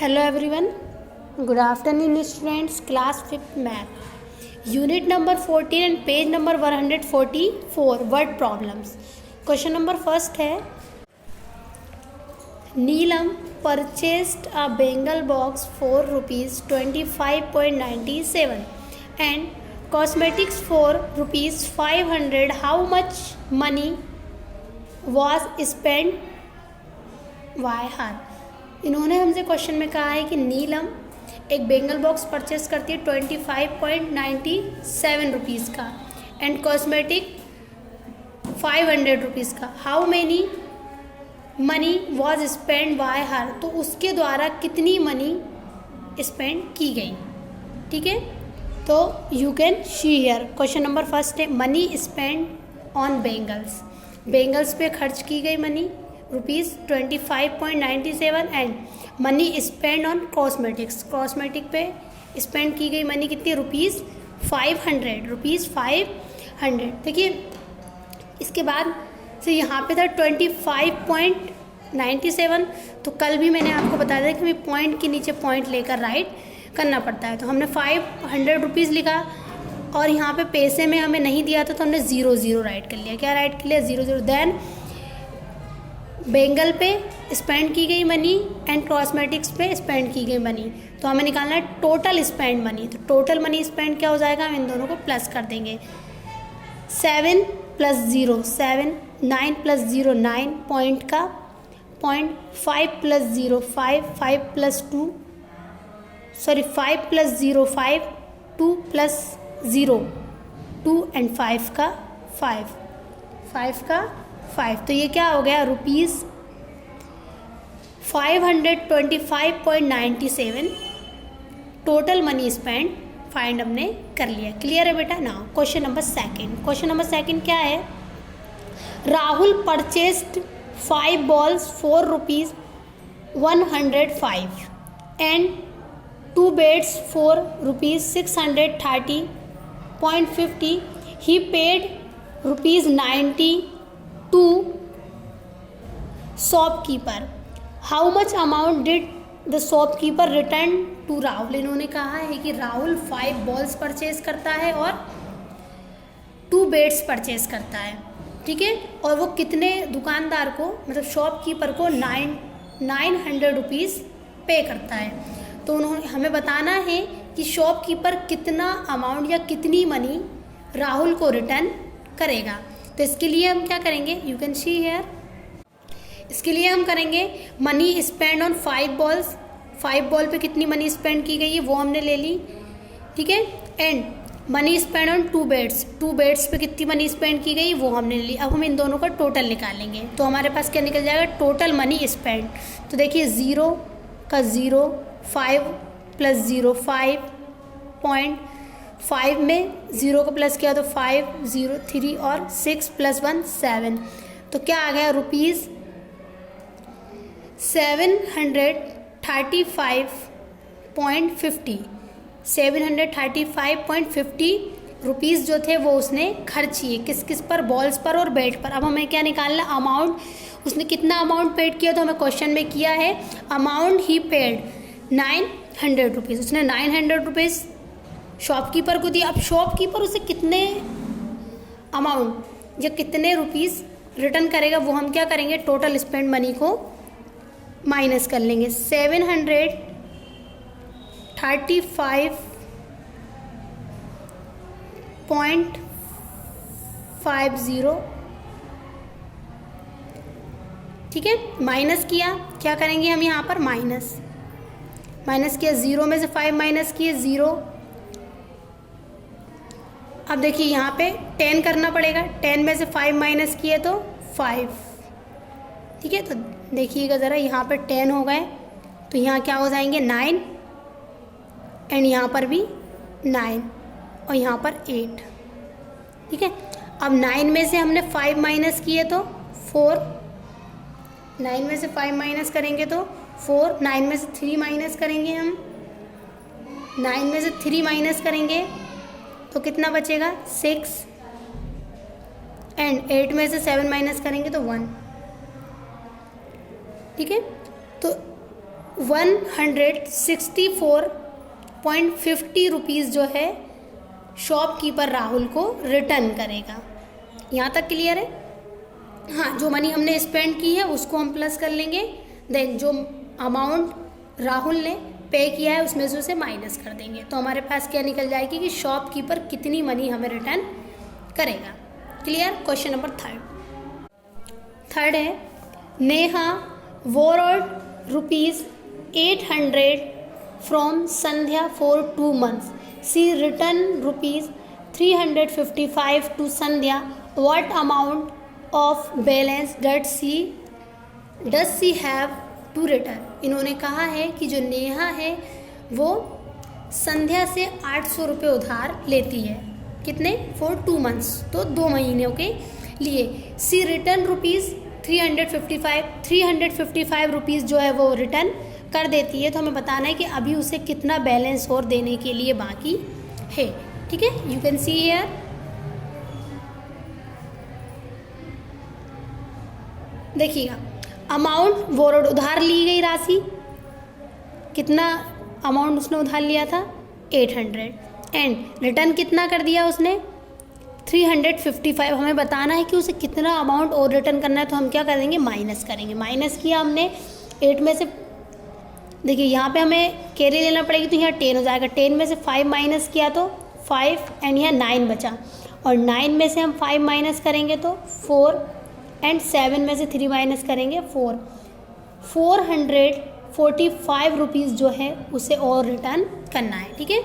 Hello everyone, good afternoon students, class 5th math, unit number 14 and page number 144, word problems. Question number first है, Neelam purchased a Bengal box for rupees 25.97 and cosmetics for rupees 500. How much money was spent by her? इन्होंने हमसे question में कहा है कि नीलम एक Bengal box purchase करती है 25.97 रुपीज़ का एंड कॉस्मेटिक 500 रुपीज़ का. How many money was spend by हर, तो उसके द्वारा कितनी मनी स्पेंड की गई. ठीक है, तो you can see here. Question number first है money spend on bangles. Bangles पे खर्च की गई money rupees 25.97 and money spend on cosmetics. Cosmetic पे स्पेंड की गई मनी कितनी रुपीज़ 500. देखिए इसके बाद से यहाँ पे था 25.97. तो कल भी मैंने आपको बताया था कि हमें पॉइंट के नीचे पॉइंट लेकर राइट करना पड़ता है. तो हमने 500 रुपीज़ लिखा और यहाँ पे पैसे में हमें नहीं दिया था तो हमने 0 राइट कर लिया. क्या राइट कर लिया? 0. देन बेंगल पे स्पेंड की गई मनी एंड कॉस्मेटिक्स पे स्पेंड की गई मनी. तो हमें निकालना है टोटल स्पेंड मनी. तो टोटल मनी स्पेंड क्या हो जाएगा? हम इन दोनों को प्लस कर देंगे. 7 + 0 7, 9 + 0 9, पॉइंट का पॉइंट, 5 + 0 5, 5 + 2 सॉरी 5 + 0 5, 2 + 0 2 एंड 5 का 5 तो ये क्या हो गया? Rupees 525.97 total money spend find हमने कर लिया. क्लियर है बेटा? नाउ क्वेश्चन नंबर सेकंड क्या है? Rahul purchased 5 balls for rupees 105 and 2 bats for rupees 630.50. He paid rupees 90 to shopkeeper. How much amount did the shopkeeper return to Rahul? इन्होंने कहा है कि राहुल 5 balls परचेज करता है और 2 bats परचेज करता है. ठीक है, और वो कितने दुकानदार को मतलब शॉपकीपर को 900 रुपीज़ पे करता है. तो उन्होंने हमें बताना है कि शॉपकीपर कितना अमाउंट या कितनी मनी राहुल को रिटर्न करेगा. तो इसके लिए हम क्या करेंगे? You can see here. इसके लिए हम करेंगे money spend on 5 balls. 5 ball पे कितनी मनी स्पेंड की गई है वो हमने ले ली. ठीक है, and money spend on 2 bats. 2 bats पे कितनी मनी स्पेंड की गई वो हमने ली. अब हम इन दोनों का टोटल निकालेंगे तो हमारे पास क्या निकल जाएगा? Total money spend. तो देखिए 0 का 0, 5 + 0 5, पॉइंट 5 में 0 का प्लस किया तो 5 0 3 और 6 + 1 7. तो क्या आ गया? रुपीज़ 735.50 रुपीज़ जो थे वो उसने खर्च किए. किस किस पर? बॉल्स पर और बैट पर. अब हमें क्या निकालना? अमाउंट. उसने कितना अमाउंट पेड किया? तो हमें क्वेश्चन में किया है अमाउंट ही पेड 900 रुपीज़. उसने 900 रुपीज़ शॉपकीपर को दिया. अब शॉपकीपर उसे कितने अमाउंट या कितने रुपीज़ रिटर्न करेगा वो हम क्या करेंगे? टोटल स्पेंड मनी को माइनस कर लेंगे. 735.50. ठीक है, माइनस किया. क्या करेंगे हम यहाँ पर? माइनस किया. 0 में से 5 माइनस किए 0. अब देखिए यहाँ पे 10 करना पड़ेगा. 10 में से 5 माइनस किए तो 5. ठीक है, तो देखिएगा ज़रा यहाँ पे 10 हो गए तो यहाँ क्या हो जाएंगे? 9 एंड यहाँ पर भी 9 और यहाँ पर 8. ठीक है, अब 9 में से हमने 5 माइनस किए तो 4. 9 में से 5 माइनस करेंगे तो 4. 9 में से 3 माइनस करेंगे हम. 9 में से 3 माइनस करेंगे तो कितना बचेगा? 6 एंड 8 में से 7 माइनस करेंगे तो 1. ठीक है, तो 164.50 रुपीज़ जो है शॉपकीपर राहुल को रिटर्न करेगा। यहाँ तक क्लियर है? हाँ, जो मनी हमने स्पेंड की है उसको हम प्लस कर लेंगे, देन जो अमाउंट राहुल ने पे किया है उसमें से उसे माइनस कर देंगे, तो हमारे पास क्या निकल जाएगी कि शॉपकीपर कितनी मनी हमें रिटर्न करेगा। क्लियर? क्वेश्चन नंबर थर्ड है, Neha borrowed ₹800 from Sandhya for 2 months. She returned ₹355 to Sandhya. What amount of balance does she have to return? इन्होंने कहा है कि जो नेहा है वो संध्या से 800 रुपये उधार लेती है। कितने? फॉर 2 months, तो 2 महीनों के लिए। सी रिटर्न ₹355 रुपीज़ जो है वो रिटर्न कर देती है। तो हमें बताना है कि अभी उसे कितना बैलेंस और देने के लिए बाकी है। ठीक है, यू कैन सी हियर। देखिएगा, अमाउंट बोरोड उधार ली गई राशि, कितना अमाउंट उसने उधार लिया था? 800, एंड रिटर्न कितना कर दिया उसने? 355। हमें बताना है कि उसे कितना अमाउंट और रिटर्न करना है, तो हम क्या करेंगे? माइनस करेंगे। माइनस किया हमने 8 में से, देखिए यहाँ पे हमें कैरी लेना पड़ेगी, तो यहाँ 10 हो जाएगा। 10 में से 5 माइनस किया तो 5, एंड यहाँ 9 बचा, और 9 में से हम 5 माइनस करेंगे तो 4, एंड 7 में से 3 माइनस करेंगे 4। 445 रुपीज़ जो है उसे और रिटर्न करना है। ठीक है,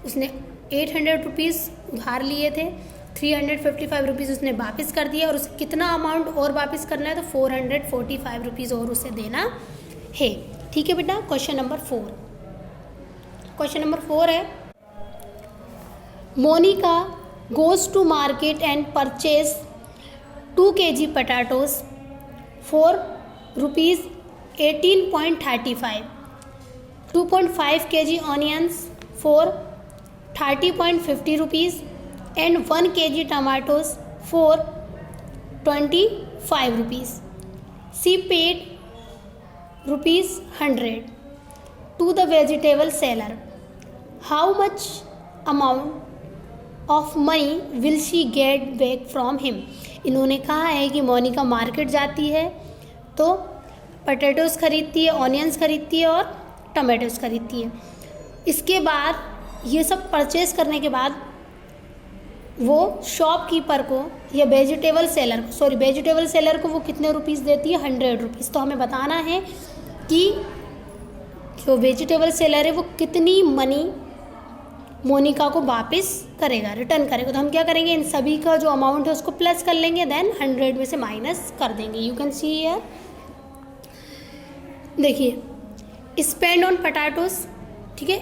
उसने 800 रुपीज़ उधार लिए थे, 355 रुपीज़ उसने वापस कर दिया, और उसे कितना अमाउंट और वापस करना है? तो 445 रुपीज़ और उसे देना है। ठीक है बेटा, क्वेश्चन नंबर 4 है, Monica goes to market and purchase 2 kg potatoes for ₹18.35, 2.5 kg onions for 30.50 rupees, and 1 kg tomatoes for 25 rupees. She paid ₹100 to the vegetable seller. How much amount of money will she get back from him? इन्होंने कहा है कि Monika market जाती है तो potatoes खरीदती है, onions खरीदती है और टमाटोज़ खरीदती है। इसके बाद ये सब परचेज करने के बाद वो शॉपकीपर को या वेजिटेबल सेलर को वो कितने रुपीज़ देती है? 100 रुपीज़। तो हमें बताना है कि जो वेजिटेबल सेलर है वो कितनी मनी मोनिका को वापस करेगा, रिटर्न करेगा। तो हम क्या करेंगे? इन सभी का जो अमाउंट है उसको प्लस कर लेंगे, देन 100 में से माइनस कर देंगे। You can see here. देखिए, स्पेंड ऑन पटाटोस, ठीक है,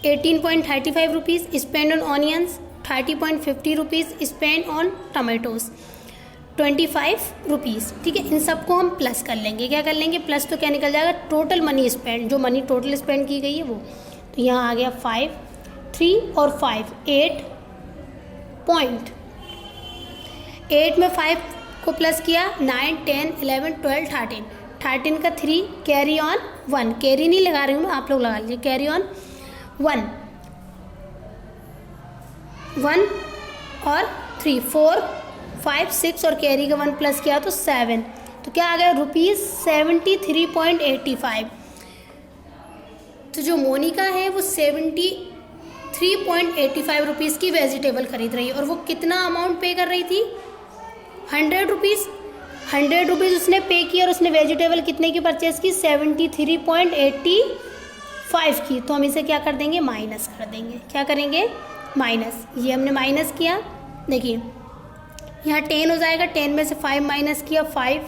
18.35 rupees, spend on onions 30.50 rupees, spend on tomatoes 25 rupees. ठीक है, इन सबको हम प्लस कर लेंगे। क्या कर लेंगे? प्लस तो क्या निकल जाएगा? टोटल मनी स्पेंड, जो मनी टोटल स्पेंड की गई है वो। तो यहाँ आ गया 5, 3 और 5, 8 में 5 को प्लस किया, 9, 10, 11, 12, 13 का 3, कैरी ऑन 1, कैरी नहीं लगा रही हूँ मैं, आप लोग लगा लीजिए, कैरी ऑन 1 और 3, 4, 5, 6 और कैरी का 1 प्लस किया तो 7। तो क्या आ गया? ₹73.85। तो जो मोनिका है वो 73.85 रुपीज़ की वेजिटेबल खरीद रही है, और वो कितना अमाउंट पे कर रही थी? 100 रुपीज़। 100 रुपीज़ उसने पे किया, और उसने वेजिटेबल कितने की परचेज़ की? 73.85 की। तो हम इसे क्या कर देंगे? माइनस कर देंगे। क्या करेंगे? माइनस। ये हमने माइनस किया, देखिए यहाँ 10 हो जाएगा, 10 में से 5 माइनस किया 5,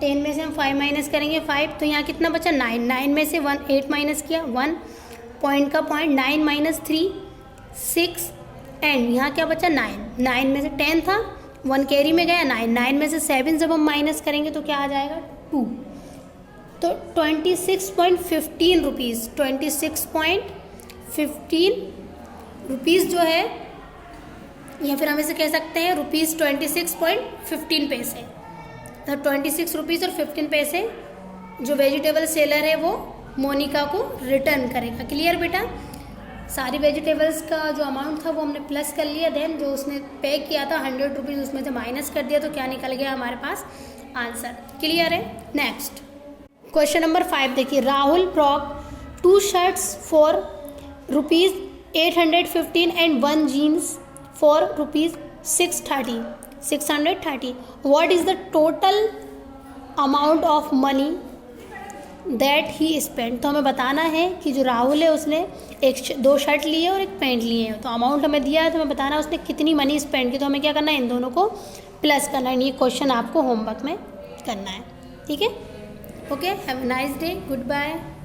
10 में से हम 5 माइनस करेंगे 5, तो यहाँ कितना बचा? 9, 9 में से 8 माइनस किया 1, पॉइंट का पॉइंट, 9 माइनस 3 6, एंड यहाँ क्या बचा? 9, 9 में से 10 था, 1 कैरी में गया 9, 9 में से 7 जब हम माइनस करेंगे तो क्या आ जाएगा? 2। तो 26.15 रुपीज़, 26.15 रुपीज़ जो है, या फिर हम इसे कह सकते हैं ₹26.15 तो 26 रुपीज़ और 15 पैसे जो वेजिटेबल सेलर है वो मोनिका को रिटर्न करेगा। क्लियर बेटा? सारी वेजिटेबल्स का जो अमाउंट था वो हमने प्लस कर लिया, देन जो उसने पे किया था 100 रुपीज़ उसमें से माइनस कर दिया, तो क्या निकल गया हमारे पास आंसर। क्लियर है? नेक्स्ट क्वेश्चन नंबर 5 देखिए, राहुल ब्रॉक 2 shirts for ₹815 and 1 jeans for ₹630. What is the total amount of money that he spent? तो हमें बताना है कि जो राहुल है उसने 2 शर्ट लिए और 1 पैंट लिए हैं, तो अमाउंट हमें दिया है, तो हमें बताना है उसने कितनी मनी स्पेंड की। तो हमें क्या करना है, इन दोनों को प्लस करना है। ये क्वेश्चन आपको होमवर्क में करना है। ठीक है? Okay, have a nice day, good bye.